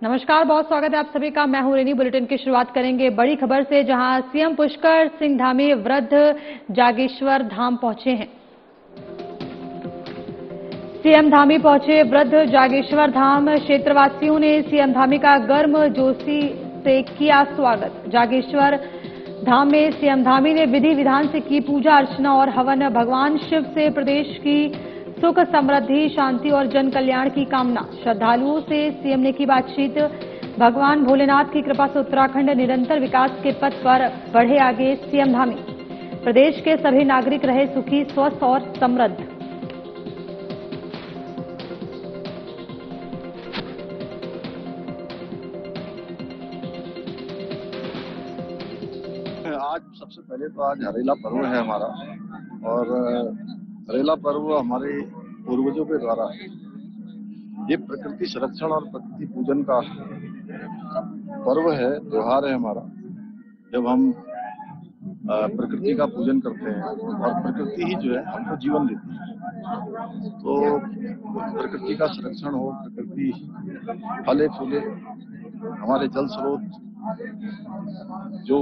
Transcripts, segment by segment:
नमस्कार, बहुत स्वागत है आप सभी का। मैं हूं रेनी। बुलेटिन की शुरुआत करेंगे बड़ी खबर से, जहां सीएम पुष्कर सिंह धामी वृद्ध जागेश्वर धाम पहुंचे हैं। सीएम धामी पहुंचे वृद्ध जागेश्वर धाम। क्षेत्रवासियों ने सीएम धामी का गर्म जोशी से किया स्वागत। जागेश्वर धाम में सीएम धामी ने विधि विधान से की पूजा अर्चना और हवन। भगवान शिव से प्रदेश की सुख समृद्धि शांति और जन कल्याण की कामना। श्रद्धालुओं से सीएम ने की बातचीत। भगवान भोलेनाथ की कृपा से उत्तराखंड निरंतर विकास के पथ पर बढ़े आगे। सीएम धामी प्रदेश के सभी नागरिक रहे सुखी, स्वस्थ और समृद्ध। आज सबसे पहले तो आज हरेला पर्व है हमारा, और हरेला पर्व हमारे पूर्वजों के द्वारा ये प्रकृति संरक्षण और प्रकृति पूजन का पर्व है, त्योहार है हमारा। जब हम प्रकृति का पूजन करते हैं और प्रकृति ही जो है हमको जीवन देती है, तो प्रकृति का संरक्षण हो, प्रकृति फले फूले, हमारे जल स्रोत जो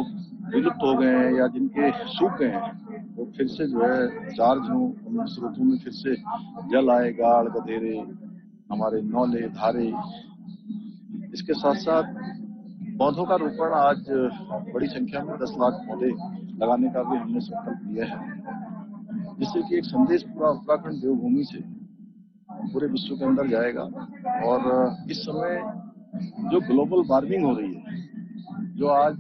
विलुप्त हो गए हैं या जिनके सूख गए हैं वो फिर से जो है चार्ज हों, उन स्रोतों में फिर से जल आए, गाड़ गधेरे, हमारे नौले धारे। इसके साथ साथ पौधों का रोपण आज बड़ी संख्या में 10 लाख पौधे लगाने का भी हमने संकल्प लिया है, जिससे कि एक संदेश पूरा उत्तराखंड देवभूमि से पूरे विश्व के अंदर जाएगा। और इस समय जो ग्लोबल वार्मिंग हो रही है, जो आज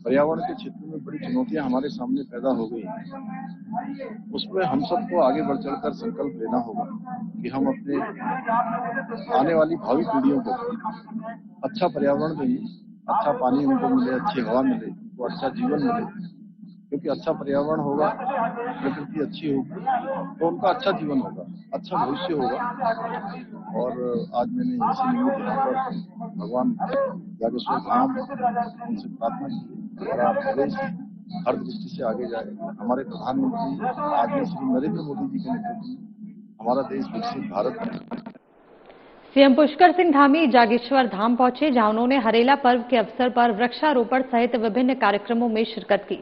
पर्यावरण के क्षेत्र में बड़ी चुनौतियां हमारे सामने पैदा हो गई हैं, उसमें हम सबको आगे बढ़ चढ़कर संकल्प लेना होगा कि हम अपने आने वाली भावी पीढ़ियों को अच्छा पर्यावरण देंगे, अच्छा पानी उनको मिले, अच्छी हवा मिले, उनको अच्छा जीवन मिले। क्योंकि अच्छा पर्यावरण होगा, प्रकृति अच्छी होगी, तो उनका अच्छा जीवन होगा, अच्छा भविष्य होगा। और आज मैंने इसी निमित्त यहाँ पर भगवान जागेश्वर धाम उनसे प्रार्थना की हमारा प्रदेश हर दृष्टि से आगे जाए। हमारे प्रधानमंत्री आदरणीय श्री नरेंद्र मोदी जी के नेतृत्व में हमारा देश विकसित भारत है। सीएम पुष्कर सिंह धामी जागेश्वर धाम पहुंचे, जहां उन्होंने हरेला पर्व के अवसर पर वृक्षारोपण सहित विभिन्न कार्यक्रमों में शिरकत की।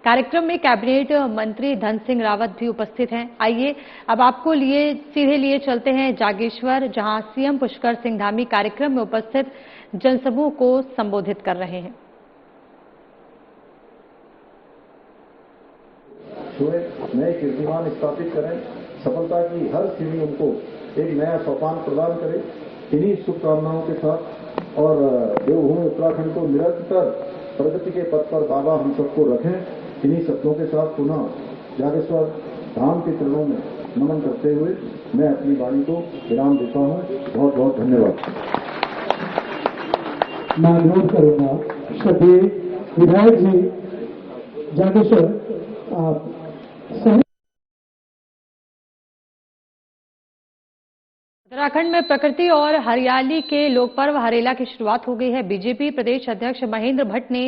कार्यक्रम में कैबिनेट मंत्री धन सिंह रावत भी उपस्थित हैं। आइए अब आपको सीधे लिए चलते हैं जागेश्वर, जहां सीएम पुष्कर सिंह धामी कार्यक्रम में उपस्थित जनसमूह को संबोधित कर रहे हैं। नए कीर्तिमान स्थापित करें, सफलता की हर सीढ़ी उनको एक नया सोपान प्रदान करे। इन्हीं शुभकामनाओं के साथ और देवभूमि उत्तराखंड को निरंतर प्रगति के पथ पर बाबा हम सबको रखें। इन्हीं शब्दों के साथ पुनः जागेश्वर धाम के चरणों में नमन करते हुए मैं अपनी वाणी को विराम देता हूं। बहुत बहुत धन्यवाद। मैं अनुरोध करूंगा श्रद्धेय विधायक जी जागेश्वर आप उत्तराखंड में प्रकृति और हरियाली के लोक पर्व हरेला की शुरुआत हो गई है। बीजेपी प्रदेश अध्यक्ष महेंद्र भट्ट ने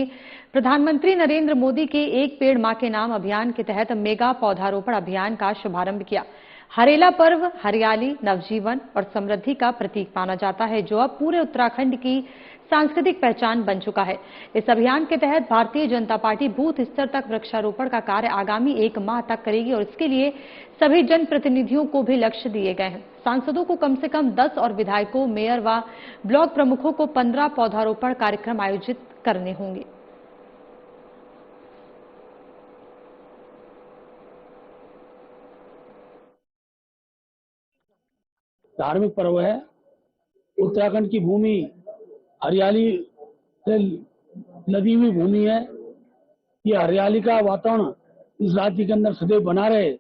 प्रधानमंत्री नरेंद्र मोदी के एक पेड़ मां के नाम अभियान के तहत मेगा पौधारोपण अभियान का शुभारंभ किया। हरेला पर्व हरियाली, नवजीवन और समृद्धि का प्रतीक माना जाता है, जो अब पूरे उत्तराखंड की सांस्कृतिक पहचान बन चुका है। इस अभियान के तहत भारतीय जनता पार्टी बूथ स्तर तक वृक्षारोपण का कार्य आगामी 1 माह तक करेगी और इसके लिए सभी जनप्रतिनिधियों को भी लक्ष्य दिए गए हैं। सांसदों को कम से कम 10 और विधायकों, मेयर व ब्लॉक प्रमुखों को 15 पौधारोपण कार्यक्रम आयोजित करने होंगे। धार्मिक पर्व है। उत्तराखंड की भूमि हरियाली से लदी हुई भूमि है। ये हरियाली का वातावरण इस राज्य के अंदर सदैव बना रहे,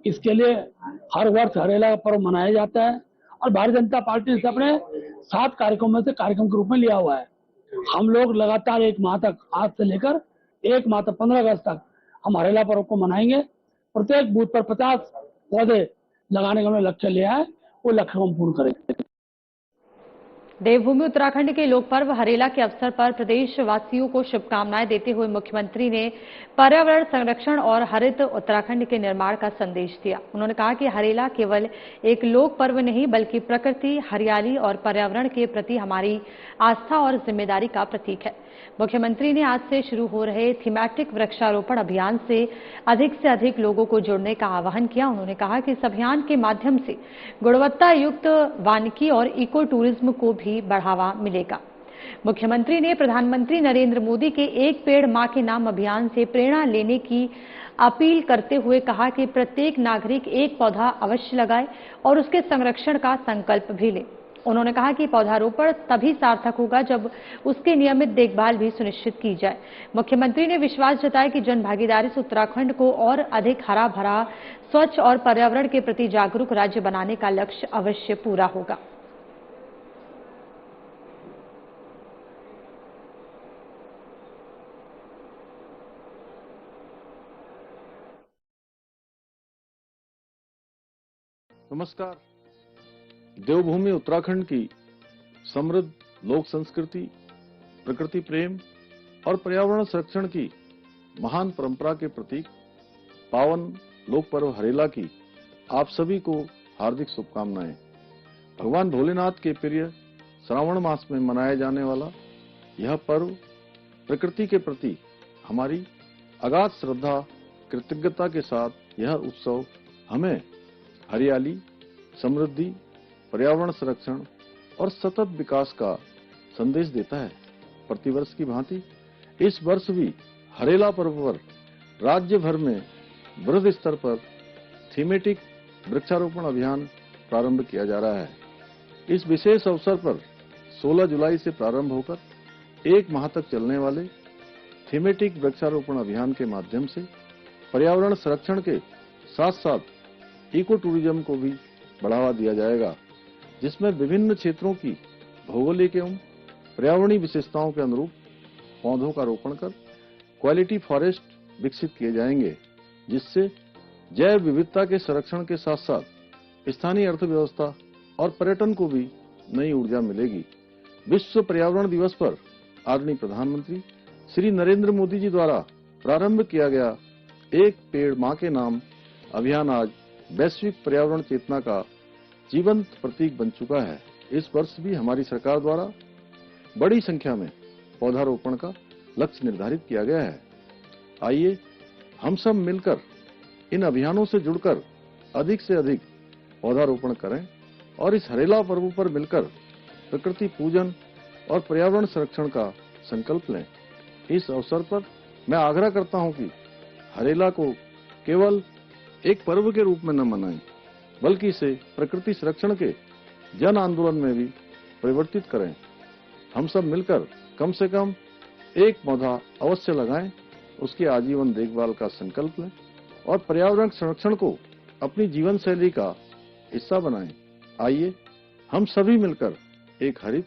इसके लिए हर वर्ष हरेला का पर्व मनाया जाता है और भारतीय जनता पार्टी ने अपने 7 कार्यक्रमों में से कार्यक्रम के रूप में लिया हुआ है। हम लोग लगातार 1 माह तक, आज से लेकर 1 माह तक 15 अगस्त तक हम हरेला पर्व को मनाएंगे। प्रत्येक बूथ पर 50 पौधे लगाने का हमने लक्ष्य लिया है, वो लक्ष्य हम पूर्ण करेंगे। देवभूमि उत्तराखंड के लोक पर्व हरेला के अवसर पर प्रदेशवासियों को शुभकामनाएं देते हुए मुख्यमंत्री ने पर्यावरण संरक्षण और हरित उत्तराखंड के निर्माण का संदेश दिया। उन्होंने कहा कि हरेला केवल एक लोक पर्व नहीं बल्कि प्रकृति, हरियाली और पर्यावरण के प्रति हमारी आस्था और जिम्मेदारी का प्रतीक है। मुख्यमंत्री ने आज से शुरू हो रहे थीमैटिक वृक्षारोपण अभियान से अधिक लोगों को जुड़ने का आह्वान किया। उन्होंने कहा कि इस अभियान के माध्यम से गुणवत्ता युक्त वानिकी और इको टूरिज्म को भी बढ़ावा मिलेगा। मुख्यमंत्री ने प्रधानमंत्री नरेंद्र मोदी के एक पेड़ मां के नाम अभियान से प्रेरणा लेने की अपील करते हुए कहा कि प्रत्येक नागरिक एक पौधा अवश्य लगाए और उसके संरक्षण का संकल्प भी ले। उन्होंने कहा कि पौधारोपण तभी सार्थक होगा जब उसकी नियमित देखभाल भी सुनिश्चित की जाए। मुख्यमंत्री ने विश्वास जताया कि जन भागीदारी से उत्तराखंड को और अधिक हरा भरा, स्वच्छ और पर्यावरण के प्रति जागरूक राज्य बनाने का लक्ष्य अवश्य पूरा होगा। नमस्कार। देवभूमि उत्तराखंड की समृद्ध लोक संस्कृति, प्रकृति प्रेम और पर्यावरण संरक्षण की महान परंपरा के प्रतीक पावन लोक पर्व हरेला की आप सभी को हार्दिक शुभकामनाएं। भगवान भोलेनाथ के प्रिय श्रावण मास में मनाया जाने वाला यह पर्व प्रकृति के प्रति हमारी अगाध श्रद्धा, कृतज्ञता के साथ यह उत्सव हमें हरियाली, समृद्धि, पर्यावरण संरक्षण और सतत विकास का संदेश देता है। प्रतिवर्ष की भांति इस वर्ष भी हरेला पर्व पर राज्य भर में वृहद स्तर पर थीमेटिक वृक्षारोपण अभियान प्रारंभ किया जा रहा है। इस विशेष अवसर पर 16 जुलाई से प्रारंभ होकर 1 माह तक चलने वाले थीमेटिक वृक्षारोपण अभियान के माध्यम से पर्यावरण संरक्षण के साथ साथ इको टूरिज्म को भी बढ़ावा दिया जाएगा, जिसमें विभिन्न क्षेत्रों की भौगोलिक एवं पर्यावरणीय विशेषताओं के अनुरूप पौधों का रोपण कर क्वालिटी फॉरेस्ट विकसित किए जाएंगे, जिससे जैव विविधता के संरक्षण के साथ साथ स्थानीय अर्थव्यवस्था और पर्यटन को भी नई ऊर्जा मिलेगी। विश्व पर्यावरण दिवस पर आदरणीय प्रधानमंत्री श्री नरेंद्र मोदी जी द्वारा प्रारंभ किया गया एक पेड़ मां के नाम अभियान आज वैश्विक पर्यावरण चेतना का जीवंत प्रतीक बन चुका है। इस वर्ष भी हमारी सरकार द्वारा बड़ी संख्या में पौधारोपण का लक्ष्य निर्धारित किया गया है। आइए हम सब मिलकर इन अभियानों से जुड़कर अधिक से अधिक पौधारोपण करें और इस हरेला पर्व पर मिलकर प्रकृति पूजन और पर्यावरण संरक्षण का संकल्प लें। इस अवसर पर मैं आग्रह करता हूं कि हरेला को केवल एक पर्व के रूप में न मनाएं, बल्कि इसे प्रकृति संरक्षण के जन आंदोलन में भी परिवर्तित करें। हम सब मिलकर कम से कम एक पौधा अवश्य लगाएं, उसकी आजीवन देखभाल का संकल्प लें और पर्यावरण संरक्षण को अपनी जीवन शैली का हिस्सा बनाएं। आइए हम सभी मिलकर एक हरित,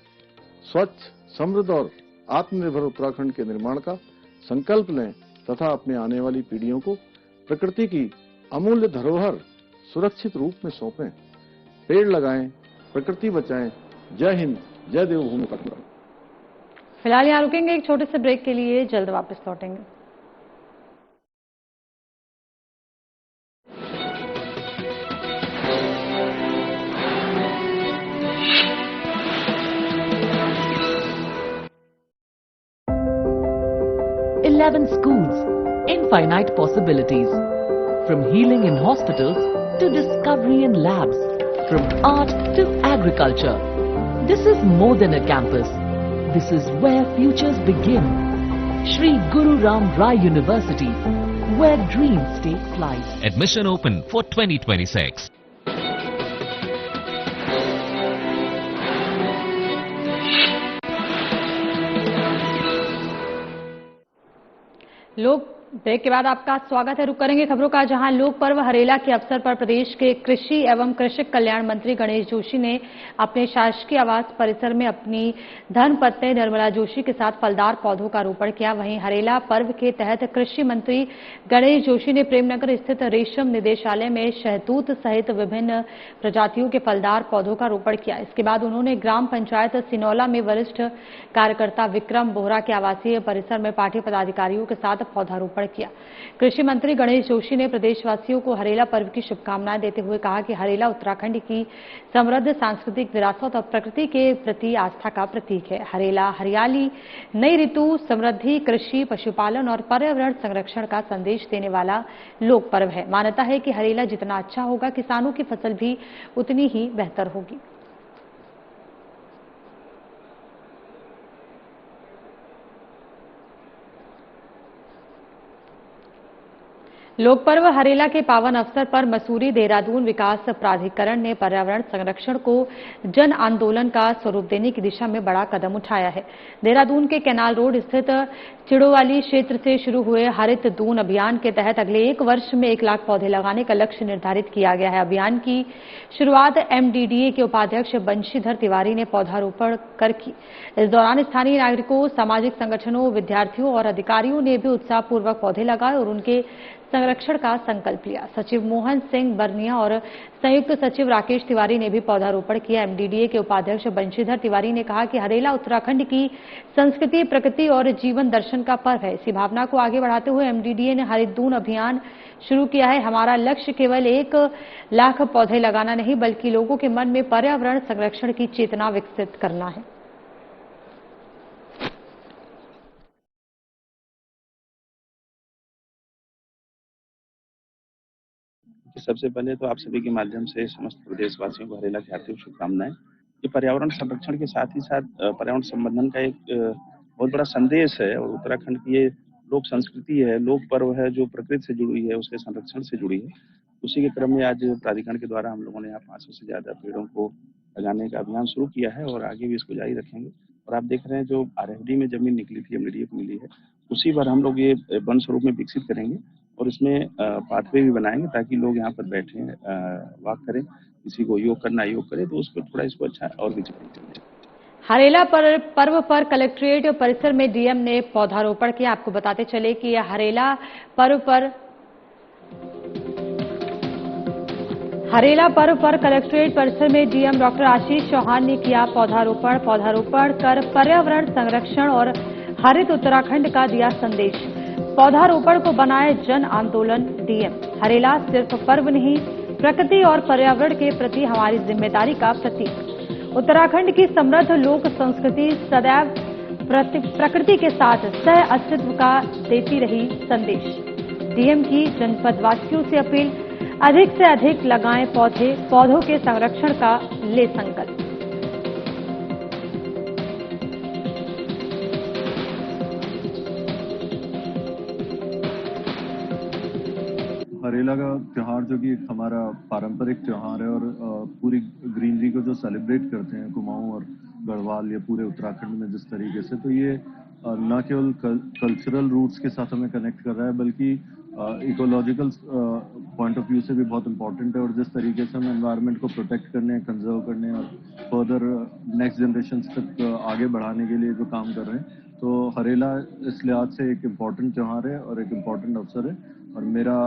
स्वच्छ, समृद्ध और आत्मनिर्भर उत्तराखंड के निर्माण का संकल्प लें तथा अपने आने वाली पीढ़ियों को प्रकृति की अमूल्य धरोहर सुरक्षित रूप में सौंपें। पेड़ लगाएं, प्रकृति बचाएं। जय हिंद, जय देवभूमि उत्तराखंड। फिलहाल यहाँ रुकेंगे एक छोटे से ब्रेक के लिए, जल्द वापस लौटेंगे। Schools, infinite possibilities. From healing in hospitals to discovery in labs, from art to agriculture. This is more than a campus. This is where futures begin. Shri Guru Ram Rai University, where dreams take flight. Admission open for 2026. Break के बाद आपका स्वागत है। रुक करेंगे खबरों का, जहां लोक पर्व हरेला के अवसर पर प्रदेश के कृषि एवं कृषक कल्याण मंत्री गणेश जोशी ने अपने शासकीय आवास परिसर में अपनी धर्मपत्नी निर्मला जोशी के साथ फलदार पौधों का रोपण किया। वहीं हरेला पर्व के तहत कृषि मंत्री गणेश जोशी ने प्रेमनगर स्थित रेशम निदेशालय में शहतूत सहित विभिन्न प्रजातियों के फलदार पौधों का रोपण किया। इसके बाद उन्होंने ग्राम पंचायत सिनौला में वरिष्ठ कार्यकर्ता विक्रम बोहरा के आवासीय परिसर में पार्टी पदाधिकारियों के साथ पौधारोपण किया। कृषि मंत्री गणेश जोशी ने प्रदेशवासियों को हरेला पर्व की शुभकामनाएं देते हुए कहा कि हरेला उत्तराखंड की समृद्ध सांस्कृतिक विरासत और प्रकृति के प्रति आस्था का प्रतीक है। हरेला हरियाली, नई ऋतु, समृद्धि, कृषि, पशुपालन और पर्यावरण संरक्षण का संदेश देने वाला लोक पर्व है। मान्यता है कि हरेला जितना अच्छा होगा, किसानों की फसल भी उतनी ही बेहतर होगी। लोक पर्व हरेला के पावन अवसर पर मसूरी देहरादून विकास प्राधिकरण ने पर्यावरण संरक्षण को जन आंदोलन का स्वरूप देने की दिशा में बड़ा कदम उठाया है। देहरादून के कैनाल रोड स्थित चिड़ोवाली क्षेत्र से शुरू हुए हरित दून अभियान के तहत अगले 1 वर्ष में 1 लाख पौधे लगाने का लक्ष्य निर्धारित किया गया है। अभियान की शुरुआत एमडीडीए के उपाध्यक्ष बंशीधर तिवारी ने पौधारोपण कर की। इस दौरान स्थानीय नागरिकों, सामाजिक संगठनों, विद्यार्थियों और अधिकारियों ने भी उत्साहपूर्वक पौधे लगाए और उनके संरक्षण का संकल्प लिया। सचिव मोहन सिंह बर्निया और संयुक्त सचिव राकेश तिवारी ने भी पौधारोपण किया। एमडीडीए के उपाध्यक्ष बंशीधर तिवारी ने कहा कि हरेला उत्तराखंड की संस्कृति, प्रकृति और जीवन दर्शन का पर्व है। इसी भावना को आगे बढ़ाते हुए एमडीडीए ने हरित दून अभियान शुरू किया है। हमारा लक्ष्य केवल 1 लाख पौधे लगाना नहीं, बल्कि लोगों के मन में पर्यावरण संरक्षण की चेतना विकसित करना है। सबसे पहले तो आप सभी के माध्यम से समस्त प्रदेशवासियों को हरेला की हार्दिक शुभकामनाएं। ये पर्यावरण संरक्षण के साथ ही साथ पर्यावरण संवर्धन का एक बहुत बड़ा संदेश है और उत्तराखंड की ये लोक संस्कृति है, लोक पर्व है जो प्रकृति से जुड़ी है, उसके संरक्षण से जुड़ी है। उसी के क्रम में आज प्राधिकरण के द्वारा हम लोगों ने यहाँ 500 से ज्यादा पेड़ों को लगाने का अभियान शुरू किया है और आगे भी इसको जारी रखेंगे। और आप देख रहे हैं जो आरएफडी में जमीन निकली थी, एमडीडीए को मिली है, उसी पर हम लोग ये वन स्वरूप में विकसित करेंगे और इसमें पाथवे भी बनाएंगे ताकि लोग यहाँ पर बैठे वॉक करें, किसी को योग करना योग करे तो उसको थोड़ा इसको अच्छा और भी करें। हरेला पर्व पर कलेक्ट्रेट परिसर में डीएम ने पौधारोपण किया। आपको बताते चले कि यह हरेला पर्व पर कलेक्ट्रेट परिसर में डीएम डॉक्टर आशीष चौहान ने किया पौधारोपण कर पर्यावरण संरक्षण और हरित उत्तराखंड का दिया संदेश। पौधारोपण को बनाए जन आंदोलन। डीएम, हरेला सिर्फ पर्व नहीं, प्रकृति और पर्यावरण के प्रति हमारी जिम्मेदारी का प्रतीक। उत्तराखंड की समृद्ध लोक संस्कृति सदैव प्रकृति के साथ सह अस्तित्व का देती रही संदेश। डीएम की जनपदवासियों से अपील, अधिक से अधिक लगाएं पौधों के संरक्षण का ले संकल्प। हरेला का त्यौहार जो कि हमारा पारंपरिक त्यौहार है और पूरी ग्रीनरी को जो सेलिब्रेट करते हैं कुमाऊं और गढ़वाल या पूरे उत्तराखंड में जिस तरीके से, तो ये न केवल कल्चरल रूट्स के साथ हमें कनेक्ट कर रहा है बल्कि इकोलॉजिकल पॉइंट ऑफ व्यू से भी बहुत इंपॉर्टेंट है। और जिस तरीके से हम एनवायरनमेंट को प्रोटेक्ट करने, कंजर्व करने और फर्दर नेक्स्ट जनरेशन तक आगे बढ़ाने के लिए जो काम कर रहे हैं, तो हरेला इस लिहाज से एक इम्पॉर्टेंट त्यौहार है और एक इम्पॉर्टेंट अवसर है। और मेरा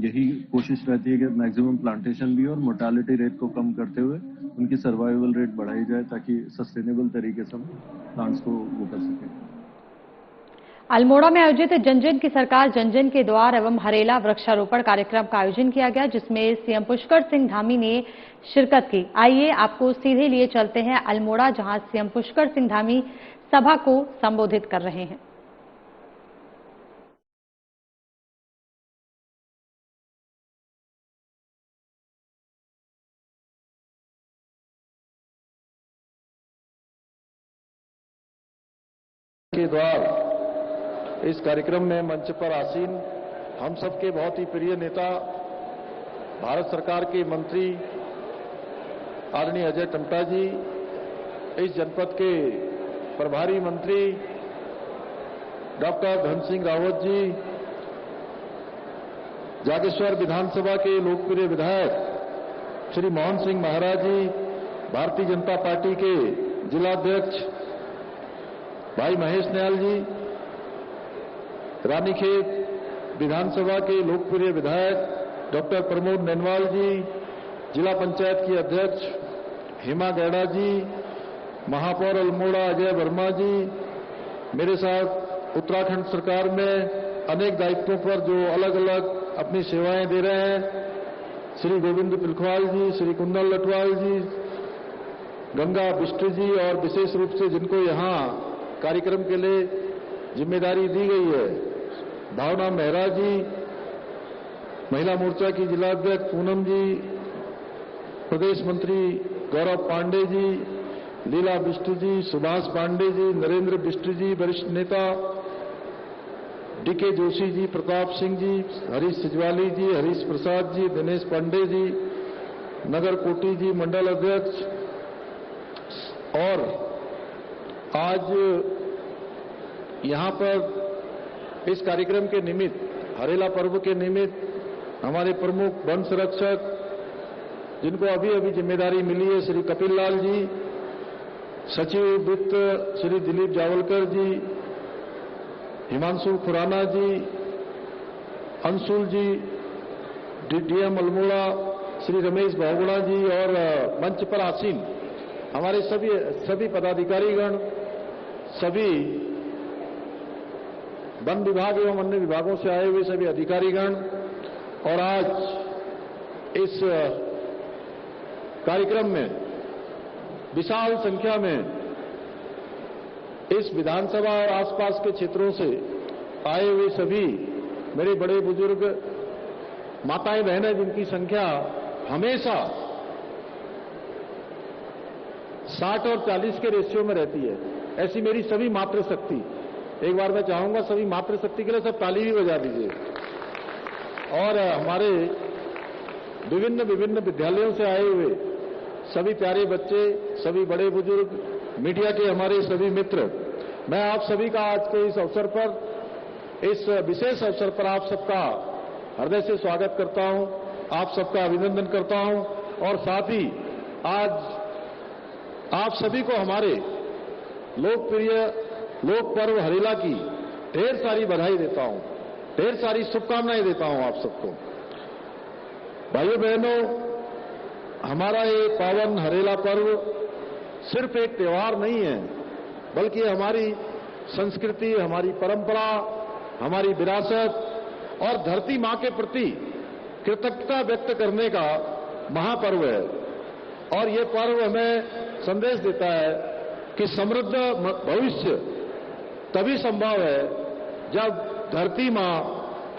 यही कोशिश रहती है कि मैक्सिमम प्लांटेशन भी और मोर्टालिटी रेट को कम करते हुए उनकी सर्वाइवल रेट बढ़ाई जाए ताकि सस्टेनेबल तरीके से हम प्लांट्स को वो कर सकें। अल्मोड़ा में आयोजित जन जन की सरकार जन जन के द्वार एवं हरेला वृक्षारोपण कार्यक्रम का आयोजन किया गया, जिसमें सीएम पुष्कर सिंह धामी ने शिरकत की। आइए आपको सीधे लिए चलते हैं अल्मोड़ा, जहां सीएम पुष्कर सिंह धामी सभा को संबोधित कर रहे हैं। के द्वार इस कार्यक्रम में मंच पर आसीन हम सबके बहुत ही प्रिय नेता, भारत सरकार के मंत्री आदरणीय अजय टम्टा जी, इस जनपद के प्रभारी मंत्री डॉक्टर धन सिंह रावत जी, जागेश्वर विधानसभा के लोकप्रिय विधायक श्री मोहन सिंह महाराज जी, भारतीय जनता पार्टी के जिलाध्यक्ष भाई महेश निहाल जी, रानीखेत विधानसभा के लोकप्रिय विधायक डॉक्टर प्रमोद ननवाल जी, जिला पंचायत की अध्यक्ष हेमा गैड़ा जी, महापौर अल्मोड़ा अजय वर्मा जी, मेरे साथ उत्तराखंड सरकार में अनेक दायित्वों पर जो अलग अलग अपनी सेवाएं दे रहे हैं, श्री गोविंद पिलखवाल जी, श्री कुंदन लटवाल जी, गंगा बिष्ट जी, और विशेष रूप से जिनको यहां कार्यक्रम के लिए जिम्मेदारी दी गई है, भावना मेहरा जी, महिला मोर्चा की जिलाध्यक्ष पूनम जी, प्रदेश मंत्री गौरव पांडे जी, लीला बिष्ट जी, सुभाष पांडे जी, नरेंद्र बिष्ट जी, वरिष्ठ नेता डीके जोशी जी, प्रताप सिंह जी, हरीश सिजवाली जी, हरीश प्रसाद जी, दिनेश पांडे जी, नगर कोटी जी, मंडल अध्यक्ष। और आज यहां पर इस कार्यक्रम के निमित्त, हरेला पर्व के निमित्त, हमारे प्रमुख वन संरक्षक जिनको अभी अभी जिम्मेदारी मिली है, श्री कपिल लाल जी, सचिव वित्त श्री दिलीप जावलकर जी, हिमांशु खुराना जी, अंशुल जी, डीएम अल्मोड़ा श्री रमेश बहुगुणा जी, और मंच पर आसीन हमारे सभी पदाधिकारीगण, सभी वन विभाग एवं अन्य विभागों से आए हुए सभी अधिकारीगण, और आज इस कार्यक्रम में विशाल संख्या में इस विधानसभा और आसपास के क्षेत्रों से आए हुए सभी मेरे बड़े बुजुर्ग माताएं बहनें, जिनकी संख्या हमेशा 60 और 40 के रेशियो में रहती है, ऐसी मेरी सभी मातृशक्ति, एक बार मैं चाहूंगा सभी मातृशक्ति के लिए सब ताली भी बजा दीजिए। और हमारे विभिन्न विभिन्न विद्यालयों से आए हुए सभी प्यारे बच्चे, सभी बड़े बुजुर्ग, मीडिया के हमारे सभी मित्र, मैं आप सभी का आज के इस अवसर पर, इस विशेष अवसर पर आप सबका हृदय से स्वागत करता हूं, आप सबका अभिनंदन करता हूं, और साथ ही आज आप सभी को हमारे लोकप्रिय लोक पर्व हरेला की ढेर सारी बधाई देता हूं, ढेर सारी शुभकामनाएं देता हूं आप सबको। भाइयों बहनों, हमारा ये पावन हरेला पर्व सिर्फ एक त्योहार नहीं है, बल्कि हमारी संस्कृति, हमारी परंपरा, हमारी विरासत और धरती मां के प्रति कृतज्ञता व्यक्त करने का महापर्व है। और ये पर्व हमें संदेश देता है कि समृद्ध भविष्य तभी संभव है जब धरती मां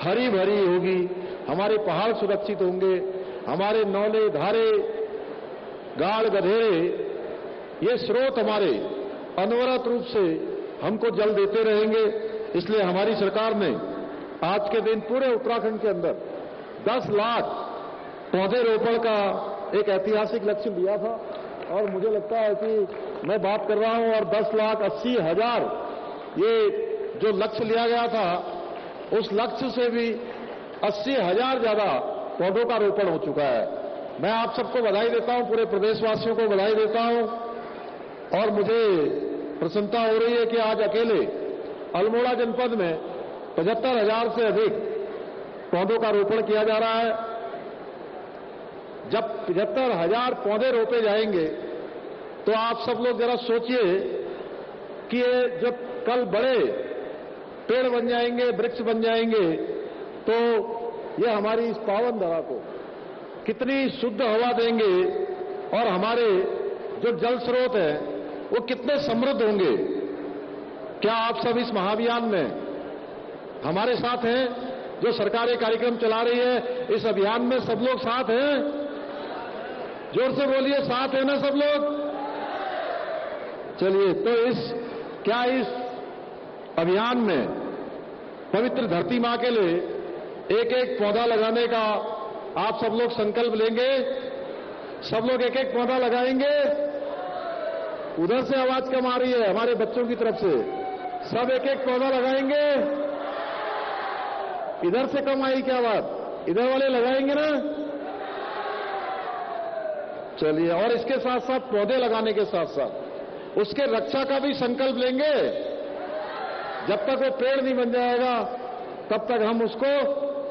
हरी भरी होगी, हमारे पहाड़ सुरक्षित होंगे, हमारे नौले धारे गाड़ गधेरे ये स्रोत हमारे अनवरत रूप से हमको जल देते रहेंगे। इसलिए हमारी सरकार ने आज के दिन पूरे उत्तराखंड के अंदर 10 लाख पौधे रोपण का एक ऐतिहासिक लक्ष्य लिया था, और मुझे लगता है कि मैं बात कर रहा हूं, और 10,80,000 ये जो लक्ष्य लिया गया था, उस लक्ष्य से भी 80,000 ज्यादा पौधों का रोपण हो चुका है। मैं आप सबको बधाई देता हूं, पूरे प्रदेशवासियों को बधाई देता हूं, और मुझे प्रसन्नता हो रही है कि आज अकेले अल्मोड़ा जनपद में 75,000 से अधिक पौधों का रोपण किया जा रहा है। जब 75,000 पौधे रोपे जाएंगे तो आप सब लोग जरा सोचिए कि ये जब कल बड़े पेड़ बन जाएंगे, वृक्ष बन जाएंगे, तो ये हमारी इस पावन धरा को कितनी शुद्ध हवा देंगे, और हमारे जो जल स्रोत हैं वो कितने समृद्ध होंगे। क्या आप सब इस महाअभियान में हमारे साथ हैं? जो सरकार ये कार्यक्रम चला रही है, इस अभियान में सब लोग साथ हैं? जोर से बोलिए, साथ हैं ना सब लोग? चलिए, तो इस अभियान में पवित्र धरती मां के लिए एक एक पौधा लगाने का आप सब लोग संकल्प लेंगे? सब लोग एक एक पौधा लगाएंगे? उधर से आवाज कम आ रही है हमारे बच्चों की तरफ से। सब एक एक पौधा लगाएंगे? इधर से कम आई क्या बात? इधर वाले लगाएंगे ना? चलिए, और इसके साथ साथ पौधे लगाने के साथ साथ उसके रक्षा का भी संकल्प लेंगे। जब तक वो पेड़ नहीं बन जाएगा तब तक हम उसको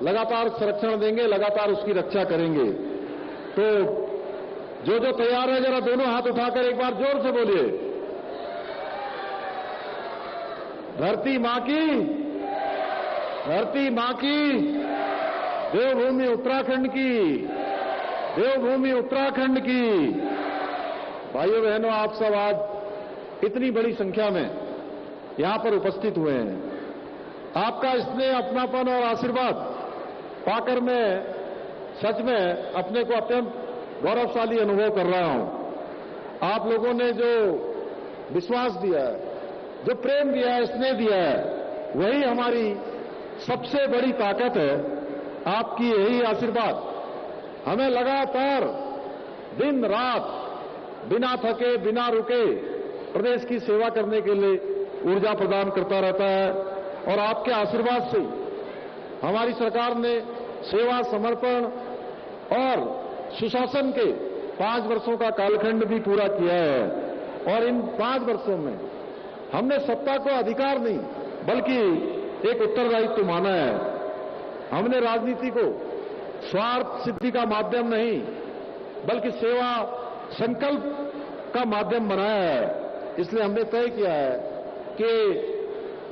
लगातार संरक्षण देंगे, लगातार उसकी रक्षा करेंगे। तो जो तैयार है जरा दोनों हाथ उठाकर एक बार जोर से बोलिए, धरती मां की, धरती मां की, देवभूमि उत्तराखंड की, देवभूमि उत्तराखंड की। भाइयों बहनों, आप सब आज इतनी बड़ी संख्या में यहां पर उपस्थित हुए हैं। आपका स्नेह, अपनापन और आशीर्वाद पाकर मैं सच में अपने को अत्यंत गौरवशाली अनुभव कर रहा हूं। आप लोगों ने जो विश्वास दिया है, जो प्रेम दिया है, स्नेह दिया है, वही हमारी सबसे बड़ी ताकत है। आपकी यही आशीर्वाद हमें लगातार दिन रात बिना थके, बिना रुके प्रदेश की सेवा करने के लिए ऊर्जा प्रदान करता रहता है। और आपके आशीर्वाद से हमारी सरकार ने सेवा, समर्पण और सुशासन के 5 वर्षों का कालखंड भी पूरा किया है। और इन 5 वर्षों में हमने सत्ता को अधिकार नहीं बल्कि एक उत्तरदायित्व माना है। हमने राजनीति को स्वार्थ सिद्धि का माध्यम नहीं बल्कि सेवा संकल्प का माध्यम बनाया है। इसलिए हमने तय किया है कि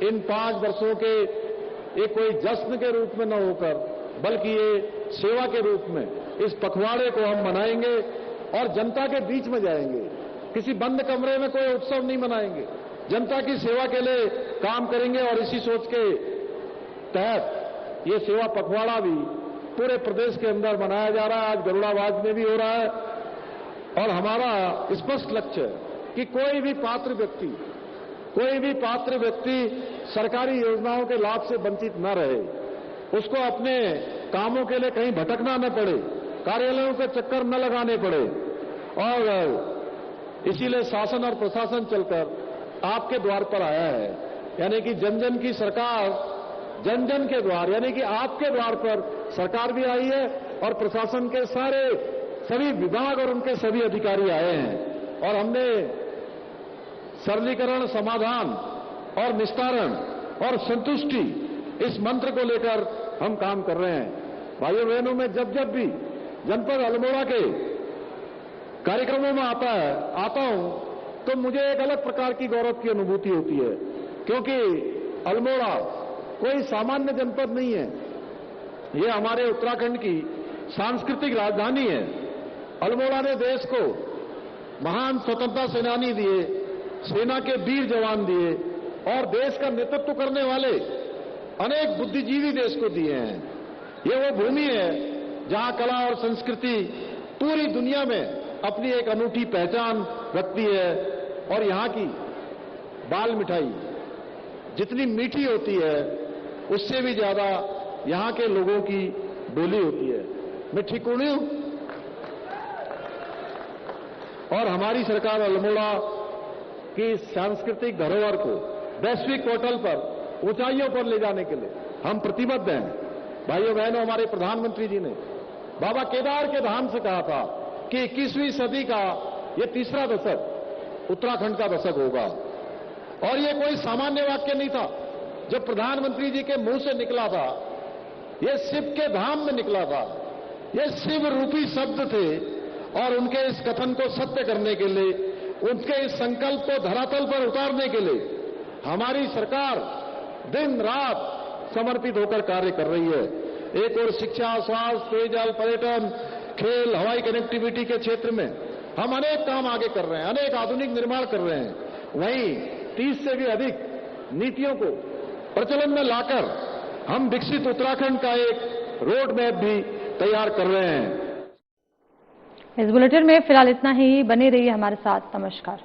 इन 5 वर्षों के एक कोई जश्न के रूप में न होकर बल्कि ये सेवा के रूप में इस पखवाड़े को हम मनाएंगे और जनता के बीच में जाएंगे। किसी बंद कमरे में कोई उत्सव नहीं मनाएंगे, जनता की सेवा के लिए काम करेंगे। और इसी सोच के तहत ये सेवा पखवाड़ा भी पूरे प्रदेश के अंदर मनाया जा रहा है। आज गरुड़ाबाद में भी हो रहा है। और हमारा स्पष्ट लक्ष्य है कि कोई भी पात्र व्यक्ति सरकारी योजनाओं के लाभ से वंचित न रहे, उसको अपने कामों के लिए कहीं भटकना न पड़े, कार्यालयों के चक्कर न लगाने पड़े। और इसीलिए शासन और प्रशासन चलकर आपके द्वार पर आया है, यानी कि जन जन की सरकार, जन जन के द्वार, यानी कि आपके द्वार पर सरकार भी आई है और प्रशासन के सभी विभाग और उनके सभी अधिकारी आए हैं। और हमने सरलीकरण, समाधान और निस्तारण और संतुष्टि इस मंत्र को लेकर हम काम कर रहे हैं। भाइयों बहनों, मैं जब भी जनपद अल्मोड़ा के कार्यक्रमों में आता हूं तो मुझे एक अलग प्रकार की गौरव की अनुभूति होती है, क्योंकि अल्मोड़ा कोई सामान्य जनपद नहीं है। ये हमारे उत्तराखंड की सांस्कृतिक राजधानी है। अल्मोड़ा ने देश को महान स्वतंत्रता सेनानी दिए, सेना के वीर जवान दिए और देश का नेतृत्व करने वाले अनेक बुद्धिजीवी देश को दिए हैं। ये वो भूमि है जहां कला और संस्कृति पूरी दुनिया में अपनी एक अनूठी पहचान रखती है। और यहां की बाल मिठाई जितनी मीठी होती है उससे भी ज्यादा यहां के लोगों की बोली होती है। मैं ठीक हूं नहीं हूं? और हमारी सरकार अल्मोड़ा की सांस्कृतिक धरोहर को वैश्विक पोर्टल पर ऊंचाइयों पर ले जाने के लिए हम प्रतिबद्ध हैं। भाइयों बहनों, हमारे प्रधानमंत्री जी ने बाबा केदार के धाम से कहा था कि 21वीं सदी का ये तीसरा दशक उत्तराखंड का दशक होगा। और ये कोई सामान्य वाक्य नहीं था। जब प्रधानमंत्री जी के मुंह से निकला था, ये शिव के धाम में निकला था। ये शिव रूपी शब्द थे और उनके इस कथन को सत्य करने के लिए, उनके इस संकल्प को धरातल पर उतारने के लिए हमारी सरकार दिन रात समर्पित होकर कार्य कर रही है। एक और शिक्षा, स्वास्थ्य, पेयजल, पर्यटन, खेल, हवाई कनेक्टिविटी के क्षेत्र में हम अनेक काम आगे कर रहे हैं, अनेक आधुनिक निर्माण कर रहे हैं। वहीं 30 से भी अधिक नीतियों को प्रचलन में लाकर हम विकसित उत्तराखंड का एक रोड मैप भी तैयार कर रहे हैं। इस बुलेटिन में फिलहाल इतना ही। बने रहिए हमारे साथ। नमस्कार।